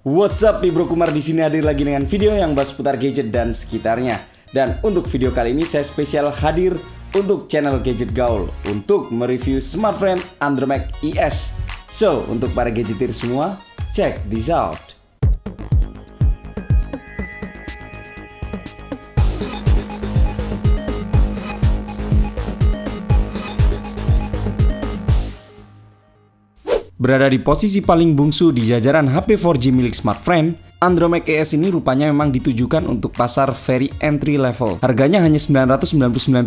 What's up, Bro Kumar di sini hadir lagi dengan video yang bahas seputar gadget dan sekitarnya. Dan untuk video kali ini saya spesial hadir untuk channel Gadget Gaul untuk mereview smartphone Andromax ES. So, untuk para gadgeteer semua, check this out. Berada di posisi paling bungsu di jajaran HP 4G milik smartphone, Andromax ES ini rupanya memang ditujukan untuk pasar very entry level. Harganya hanya 999.000.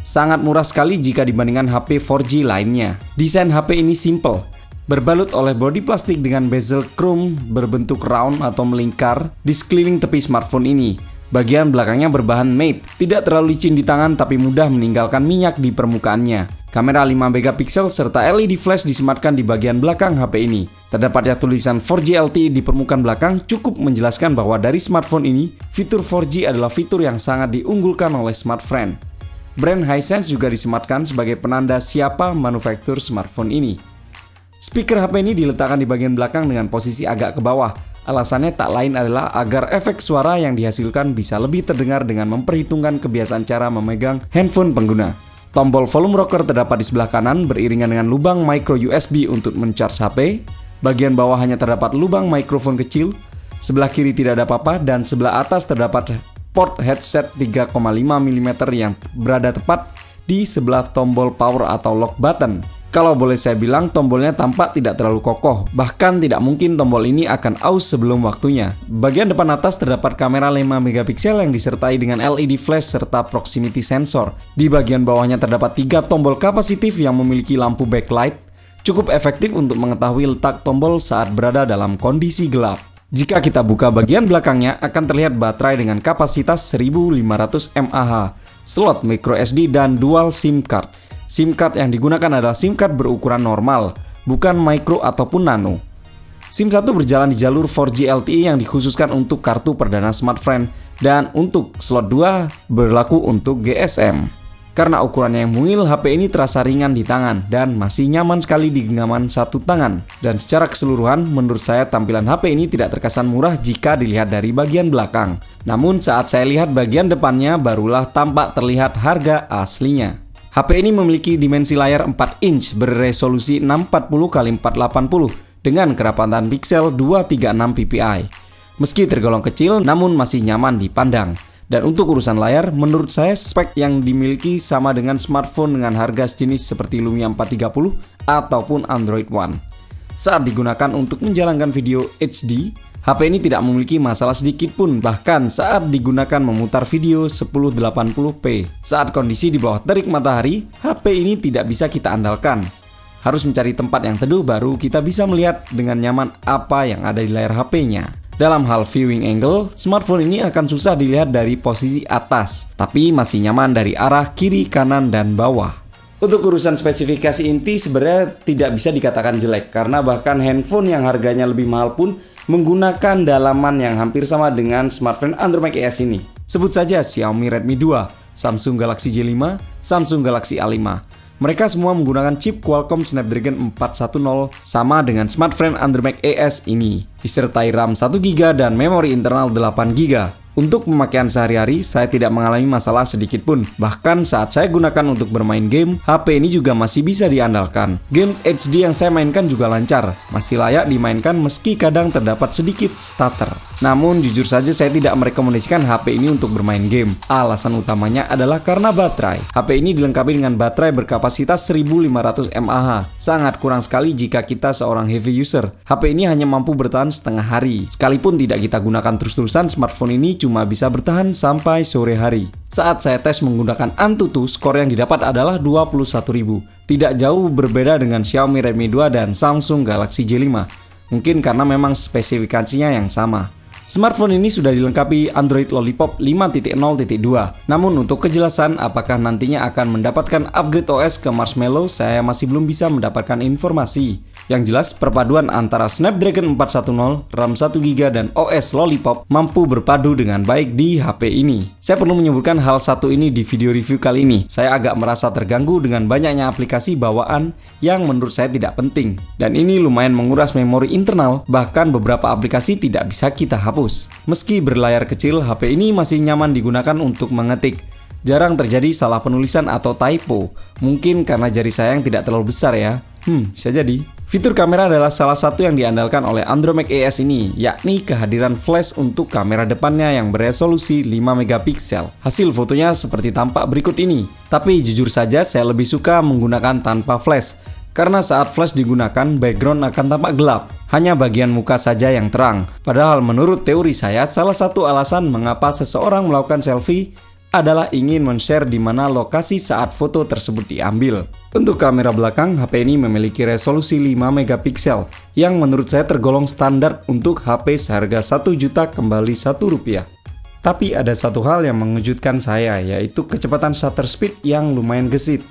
Sangat murah sekali jika dibandingkan HP 4G lainnya. Desain HP ini simple, berbalut oleh bodi plastik dengan bezel chrome berbentuk round atau melingkar di sekeliling tepi smartphone ini. Bagian belakangnya berbahan matte, tidak terlalu licin di tangan tapi mudah meninggalkan minyak di permukaannya. Kamera 5 MP serta LED flash disematkan di bagian belakang HP ini. Terdapatnya tulisan 4G LTE di permukaan belakang cukup menjelaskan bahwa dari smartphone ini, fitur 4G adalah fitur yang sangat diunggulkan oleh smartphone. Brand Hisense juga disematkan sebagai penanda siapa manufaktur smartphone ini. Speaker HP ini diletakkan di bagian belakang dengan posisi agak ke bawah. Alasannya tak lain adalah agar efek suara yang dihasilkan bisa lebih terdengar dengan memperhitungkan kebiasaan cara memegang handphone pengguna. Tombol volume rocker terdapat di sebelah kanan beriringan dengan lubang micro USB untuk mencharge HP. Bagian bawah hanya terdapat lubang mikrofon kecil. Sebelah kiri tidak ada apa-apa dan sebelah atas terdapat port headset 3,5 mm yang berada tepat di sebelah tombol power atau lock button. Kalau boleh saya bilang, tombolnya tampak tidak terlalu kokoh, bahkan tidak mungkin tombol ini akan aus sebelum waktunya. Bagian depan atas terdapat kamera 5 MP yang disertai dengan LED flash serta proximity sensor. Di bagian bawahnya terdapat 3 tombol kapasitif yang memiliki lampu backlight, cukup efektif untuk mengetahui letak tombol saat berada dalam kondisi gelap. Jika kita buka bagian belakangnya, akan terlihat baterai dengan kapasitas 1500 mAh, slot micro SD dan dual SIM card. SIM card yang digunakan adalah SIM card berukuran normal, bukan micro ataupun nano. SIM 1 berjalan di jalur 4G LTE yang dikhususkan untuk kartu perdana smartphone, dan untuk slot 2 berlaku untuk GSM. Karena ukurannya yang mungil, HP ini terasa ringan di tangan dan masih nyaman sekali di genggaman satu tangan. Dan secara keseluruhan, menurut saya tampilan HP ini tidak terkesan murah jika dilihat dari bagian belakang. Namun saat saya lihat bagian depannya, barulah tampak terlihat harga aslinya. HP ini memiliki dimensi layar 4 inch berresolusi 640x480 dengan kerapatan piksel 236 ppi. Meski tergolong kecil, namun masih nyaman dipandang. Dan untuk urusan layar, menurut saya spek yang dimiliki sama dengan smartphone dengan harga sejenis seperti Lumia 430 ataupun Android One. Saat digunakan untuk menjalankan video HD, HP ini tidak memiliki masalah sedikit pun, bahkan saat digunakan memutar video 1080p. Saat kondisi di bawah terik matahari, HP ini tidak bisa kita andalkan. Harus mencari tempat yang teduh baru kita bisa melihat dengan nyaman apa yang ada di layar HP-nya. Dalam hal viewing angle, smartphone ini akan susah dilihat dari posisi atas, tapi masih nyaman dari arah kiri, kanan, dan bawah. Untuk urusan spesifikasi inti sebenarnya tidak bisa dikatakan jelek, karena bahkan handphone yang harganya lebih mahal pun menggunakan dalaman yang hampir sama dengan smartphone Andromax ES ini. Sebut saja Xiaomi Redmi 2, Samsung Galaxy J5, Samsung Galaxy A5. Mereka semua menggunakan chip Qualcomm Snapdragon 410 sama dengan smartphone Andromax ES ini, disertai RAM 1GB dan memori internal 8GB. Untuk pemakaian sehari-hari, saya tidak mengalami masalah sedikit pun. Bahkan saat saya gunakan untuk bermain game, HP ini juga masih bisa diandalkan. Game HD yang saya mainkan juga lancar, masih layak dimainkan meski kadang terdapat sedikit stutter. Namun jujur saja saya tidak merekomendasikan HP ini untuk bermain game. Alasan utamanya adalah karena baterai. HP ini dilengkapi dengan baterai berkapasitas 1500 mAh. Sangat kurang sekali jika kita seorang heavy user. HP ini hanya mampu bertahan setengah hari. Sekalipun tidak kita gunakan terus-terusan, smartphone ini cuma bisa bertahan sampai sore hari. Saat saya tes menggunakan Antutu, skor yang didapat adalah 21.000. Tidak jauh berbeda dengan Xiaomi Redmi 2 dan Samsung Galaxy J5. Mungkin karena memang spesifikasinya yang sama. Smartphone ini sudah dilengkapi Android Lollipop 5.0.2. Namun untuk kejelasan apakah nantinya akan mendapatkan upgrade OS ke Marshmallow, saya masih belum bisa mendapatkan informasi. Yang jelas, perpaduan antara Snapdragon 410, RAM 1GB, dan OS Lollipop mampu berpadu dengan baik di HP ini. Saya perlu menyebutkan hal satu ini di video review kali ini. Saya agak merasa terganggu dengan banyaknya aplikasi bawaan yang menurut saya tidak penting. Dan ini lumayan menguras memori internal, bahkan beberapa aplikasi tidak bisa kita hapus. Meski berlayar kecil, HP ini masih nyaman digunakan untuk mengetik. Jarang terjadi salah penulisan atau typo. Mungkin karena jari saya yang tidak terlalu besar ya. Bisa jadi. Fitur kamera adalah salah satu yang diandalkan oleh Andromax ES ini, yakni kehadiran flash untuk kamera depannya yang beresolusi 5 megapiksel. Hasil fotonya seperti tampak berikut ini. Tapi jujur saja saya lebih suka menggunakan tanpa flash. Karena saat flash digunakan, background akan tampak gelap. Hanya bagian muka saja yang terang. Padahal menurut teori saya, salah satu alasan mengapa seseorang melakukan selfie adalah ingin men-share di mana lokasi saat foto tersebut diambil. Untuk kamera belakang, HP ini memiliki resolusi 5 megapiksel yang menurut saya tergolong standar untuk HP seharga 1 juta kembali 1 rupiah. Tapi ada satu hal yang mengejutkan saya, yaitu kecepatan shutter speed yang lumayan gesit.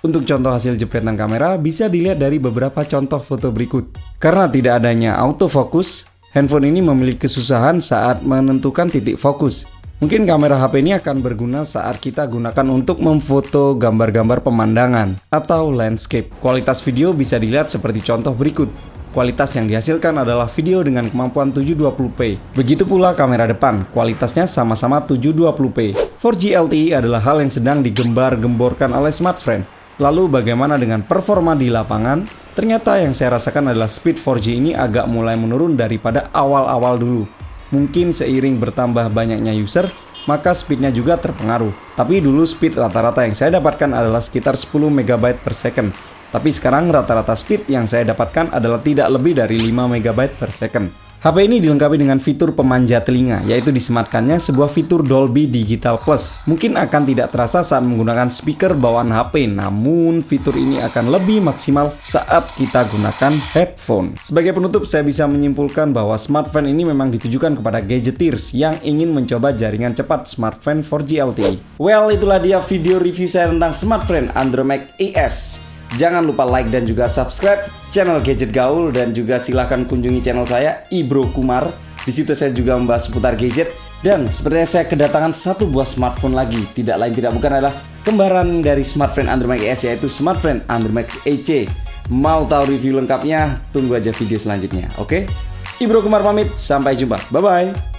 Untuk contoh hasil jepretan kamera bisa dilihat dari beberapa contoh foto berikut. Karena tidak adanya autofocus, handphone ini memiliki kesusahan saat menentukan titik fokus. Mungkin kamera HP ini akan berguna saat kita gunakan untuk memfoto gambar-gambar pemandangan atau landscape. Kualitas video bisa dilihat seperti contoh berikut. Kualitas yang dihasilkan adalah video dengan kemampuan 720p. Begitu pula kamera depan, kualitasnya sama-sama 720p. 4G LTE adalah hal yang sedang digembar-gemborkan oleh smartfren. Lalu bagaimana dengan performa di lapangan? Ternyata yang saya rasakan adalah speed 4G ini agak mulai menurun daripada awal-awal dulu. Mungkin seiring bertambah banyaknya user, maka speednya juga terpengaruh. Tapi dulu speed rata-rata yang saya dapatkan adalah sekitar 10 MB per second. Tapi sekarang rata-rata speed yang saya dapatkan adalah tidak lebih dari 5 MB per second. HP ini dilengkapi dengan fitur pemanja telinga, yaitu disematkannya sebuah fitur Dolby Digital Plus. Mungkin akan tidak terasa saat menggunakan speaker bawaan HP, namun fitur ini akan lebih maksimal saat kita gunakan headphone. Sebagai penutup, saya bisa menyimpulkan bahwa smartphone ini memang ditujukan kepada gadgeteers yang ingin mencoba jaringan cepat smartphone 4G LTE. Well, itulah dia video review saya tentang smartphone Andromax ES. Jangan lupa like dan juga subscribe channel Gadget Gaul, dan juga silahkan kunjungi channel saya Ibro Kumar. Di situ saya juga membahas seputar gadget, dan sepertinya saya kedatangan satu buah smartphone lagi. Tidak lain tidak bukan adalah kembaran dari smartphone Andromax ES, yaitu smartphone Andromax EC. Mau tahu review lengkapnya? Tunggu aja video selanjutnya. Oke? Ibro Kumar pamit, sampai jumpa. Bye bye.